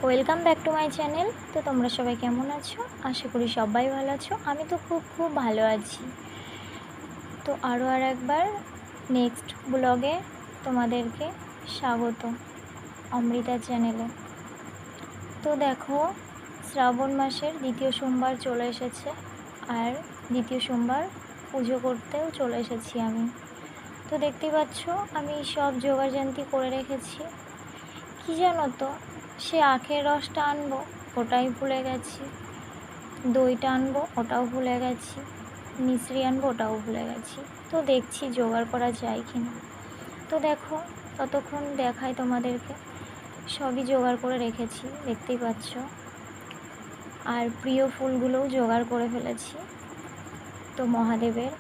Welcome back to my channel. তো তোমরা সবাই কেমন আছো? আশা করি সবাই ভালো আছো। আমি তো খুব ভালো আছি। তো আরও একবার নেক্সট ব্লগে তোমাদেরকে স্বাগত অমৃতা চ্যানেলে। তো দেখো, শ্রাবণ মাসের দ্বিতীয় সোমবার চলে এসেছে, আর দ্বিতীয় সোমবার পুজো করতেও চলে এসেছি আমি। তো দেখতেই পাচ্ছ আমি সব জোগাড়যন্ত্র করে রেখেছি। কী জানো তো, সে আখের রসটা আনবো ওটাই ভুলে গেছি, দইটা আনবো ওটাও ভুলে গেছি, মিশ্রি আনবো ওটাও ভুলে গেছি। তো দেখছি জোগাড় করা যায় কি না। তো দেখো, ততক্ষণ দেখাই তোমাদেরকে, সবই জোগাড় করে রেখেছি দেখতেই পাচ্ছ। আর প্রিয় ফুলগুলোও জোগাড় করে ফেলেছি তো মহাদেবের।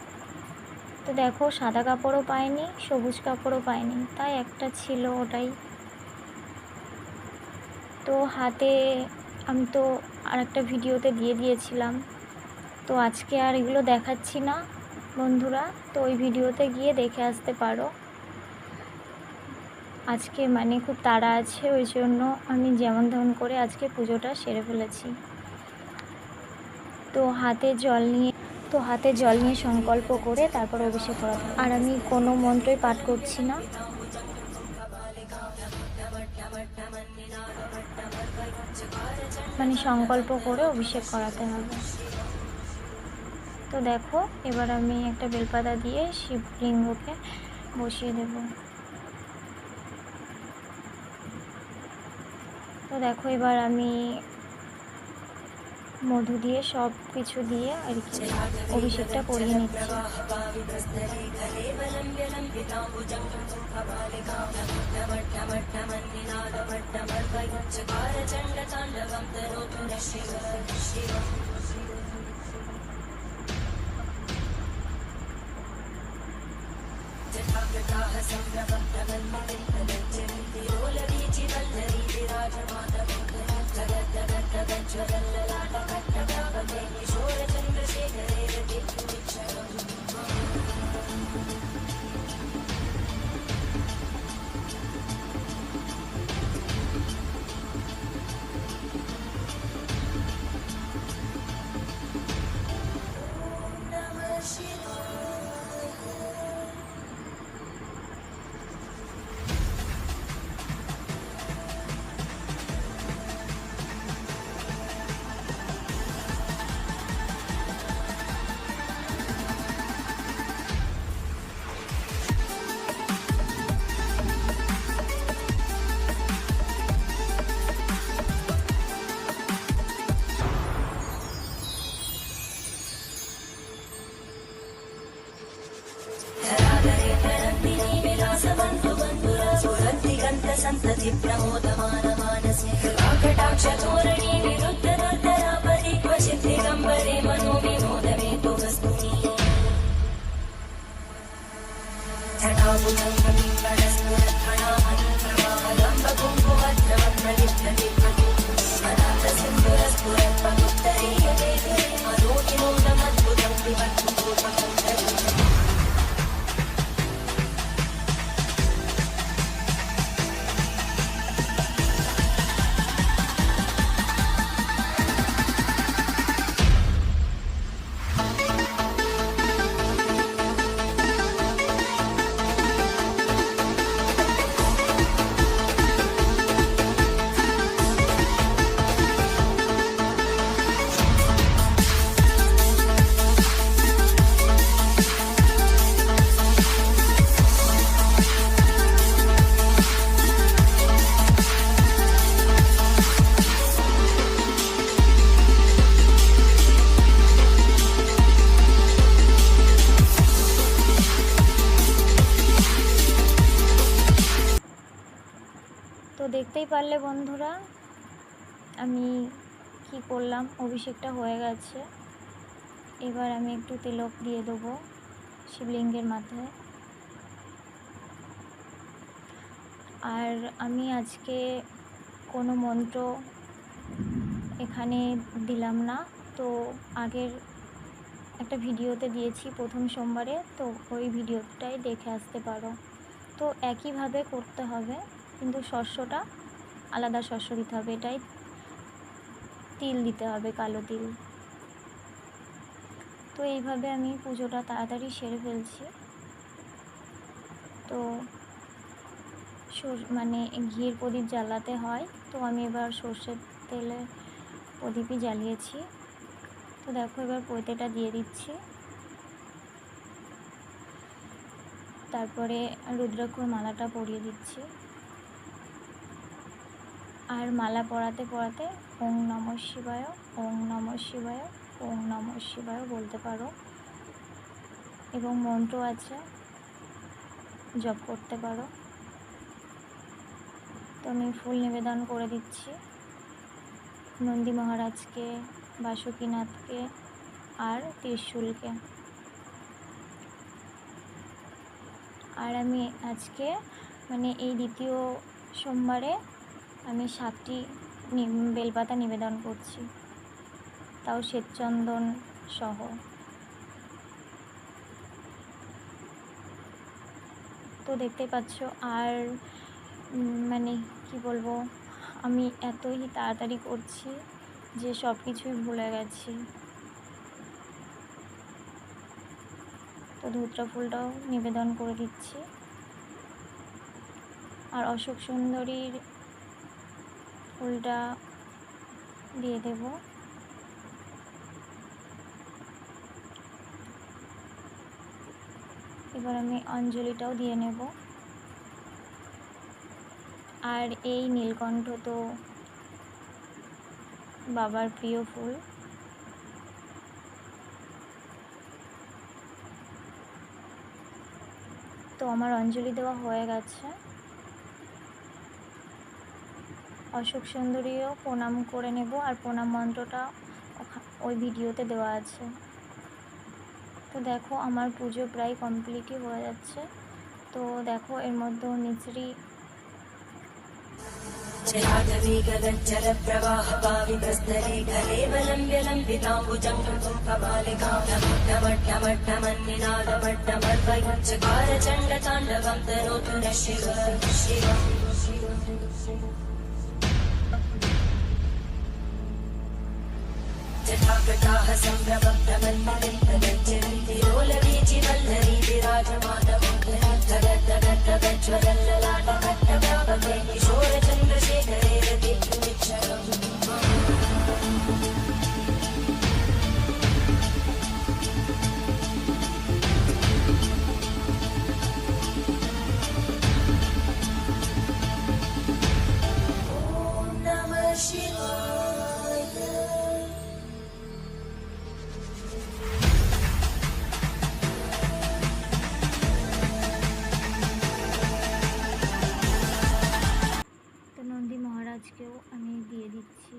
তো দেখো, সাদা কাপড়ও পাইনি, সবুজ কাপড়ও পাইনি, তাই একটা ছিল ওটাই। তো হাতে আমি তো আরেকটা ভিডিওতে দিয়ে দিয়েছিলাম, তো আজকে আর এগুলো দেখাচ্ছি না বন্ধুরা। তো ওই ভিডিওতে গিয়ে দেখে আসতে পারো। আজকে খুব তাড়া আছে, ওই জন্য আমি যেমন তেমন করে আজকে পুজোটা সেরে ফেলেছি। তো হাতে জল নিয়ে সংকল্প করে তারপর অভিষেক করা। আর আমি কোনো মন্ত্রই পাঠ করছি না, সংকল্প করে অভিষেক করাতে হবে। তো দেখো, এবার আমি একটা বেলপাতা দিয়ে শিবলিঙ্গকে বসিয়ে দেব। তো দেখো, এবার আমি মধু দিয়ে সব কিছু দিয়ে আর কি অভিষেকটা করিয়ে নিচ্ছি। संतति प्रमोदमान मानसे कृपाकटाक्ष धोरणी विरुद्ध दुर्धरापरि क्वचित् दिगम्बरे मनो विनोदमे तु वस्तुनि তো দেখতেই পারলে বন্ধুরা আমি কি করলাম, অভিষেকটা হয়ে গেছে। এবার আমি একটু তিলক দিয়ে দেবো শিবলিঙ্গের মাথায়। আর আমি আজকে কোনো মন্ত্র এখানে দিলাম না, তো আগের একটা ভিডিওতে দিয়েছি প্রথম সোমবারে, তো ওই ভিডিওটাই দেখে আসতে পারো। তো একইভাবে করতে হবে, কিন্তু শস্যটা আলাদা শস্য দিতে হবে, এটাই তিল দিতে হবে, কালো তিল। তো এইভাবে আমি পুজোটা তাড়াতাড়ি সেরে ফেলছি। তো মানে ঘির প্রদীপ জ্বালাতে হয়, তো আমি এবার সর্ষের তেলে প্রদীপই জ্বালিয়েছি। তো দেখো এবার পৈতেটা দিয়ে দিচ্ছি, তারপরে রুদ্রাক্ষর মালাটা পরিয়ে দিচ্ছি। আর মালা পরাতে পরাতে ওং নমঃ শিবায়, ওং নমঃ শিবায়, ওং নমঃ শিবায় বলতে পারো, এবং মন্ত্র আছে, জপ করতে পারো। তো আমি ফুল নিবেদন করে দিচ্ছি নন্দী মহারাজকে, বাসুকীনাথকে আর ত্রিশূলকে। আর আমি আজকে মানে এই দ্বিতীয় সোমবারে আমি 7টি বেলপাতা নিবেদন করছি, তাও শ্বেতচন্দন সহ। তো দেখতে পাচ্ছ। আর মানে কি বলবো, আমি এতই তাড়াতাড়ি করছি যে সব কিছুই ভুলে গেছি। তো ধুত্রা ফুলটাও নিবেদন করে দিচ্ছি, আর অশোক সুন্দরীর ফুলটা দিয়ে দেব। এবার আমি অঞ্জলিটাও দিয়ে নেব। আর এই নীলকণ্ঠ তো বাবার প্রিয় ফুল। তো আমার অঞ্জলি দেওয়া হয়ে গেছে। অশোক সুন্দরীও প্রণাম করে নেব, আর প্রণাম মন্ত্রটা ওই ভিডিওতে দেওয়া আছে। তো দেখো আমার পুজো প্রায় কমপ্লিটই হয়ে যাচ্ছে। তো দেখো এর মধ্যে মিছরি जलाधवी गगनचर प्रवाह पावितस्थले गलेवलम्ब्य लम्बिताम्बुजं कपालिकां डमट्टमट्टमन्निनादमट्टमर्वयुच्चकार चण्डताण्डवं तनोतु नः शिव शिव। जटाकटाः सम्भ्रमप्रमन्मलिन्दगज्जन्तिरोलवीचि वल्लरी विराजमानवं धगद्धगद्धगज्ज्वलल्ललाटकट्टव्यापके किशोरचन्द्रशेखरे रतिक्षरम्। ॐ नमः शिवाय। তো নন্দী মহারাজকেও আমি দিয়ে দিচ্ছি।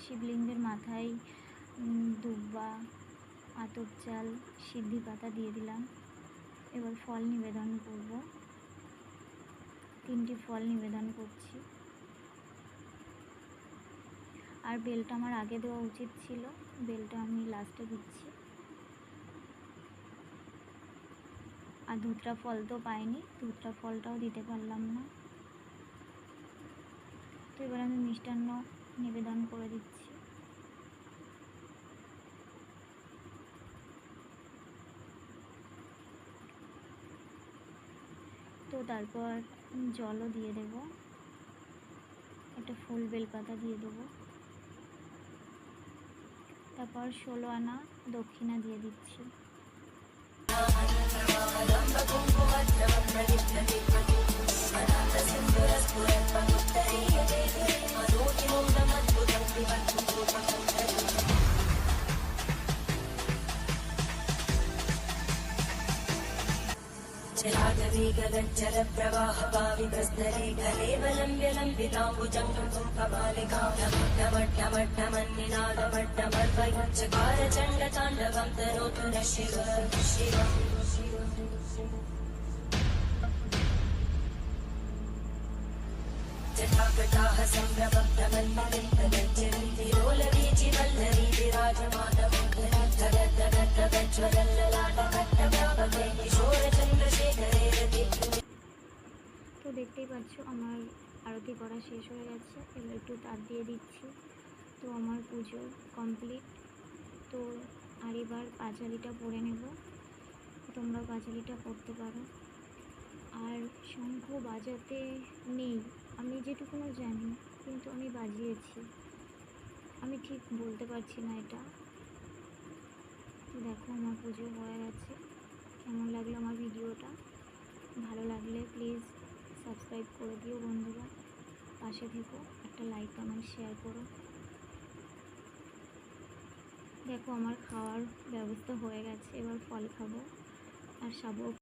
শিবলিঙ্গের মাথায় দুব্বা, আতপ চাল, সিদ্ধি পাতা দিয়ে দিলাম। এবার ফল নিবেদন করব, 3টি ফল নিবেদন করছি। আর বেলটা আমার আগে দেওয়া উচিত ছিল, বেলটা আমি লাস্টে দিচ্ছি। আর ধুতরা ফল তো পাইনি, ধুতরা ফলটাও দিতে পারলাম না। তো এবার আমি মিষ্টান্ন নিবেদন করে দিচ্ছি। তো তারপর জলও দিয়ে দেব, একটা ফুল বেলপাতা দিয়ে দেবো। তারপর 16 আনা দক্ষিণা দিয়ে দিচ্ছি। जलाधवी गगनचर प्रवाह पावितस्थले गलेवलम्ब्य लम्बिताम्बुजं कपालिकां डमट्टमट्टमन्निनादमट्टमर्वयुच्चकार चण्डताण्डवं तनोतु नः शिव शिव। जटाकटाः सम्भ्रमप्रमन्मलिन्दगज्जन्तिरोलवीचि वल्लरी विराजमानवं धगद्धगद्धगज्ज्वलल्ललाटकट्टव्यापके किशोरचन्द्रशेखरे रतिक्षरम्। তো দেখতেই পাচ্ছ আমার আরতি করা শেষ হয়ে গেছে, এবার একটু তার দিয়ে দিচ্ছি। তো আমার পুজো কমপ্লিট। তো আর এবার পাঁচালিটা পরে নেব, তোমরাও পাঁচালিটা পরতে পারো। আর শঙ্খ বাজাতে নেই আমি যেটুকুনো জানি, কিন্তু আমি বাজিয়েছি, আমি ঠিক বলতে পারছি না এটা। তো দেখো আমার পুজো হয়ে গেছে। কেমন লাগলো আমার ভিডিওটা? ভালো লাগলে প্লিজ সাবস্ক্রাইব করে দিও বন্ধুরা, পাশে থেকো, একটা লাইক কমেন্ট শেয়ার করো। দেখো আমার খাওয়ার ব্যবস্থা হয়ে গেছে, এবার ফল খাবো আর সাবু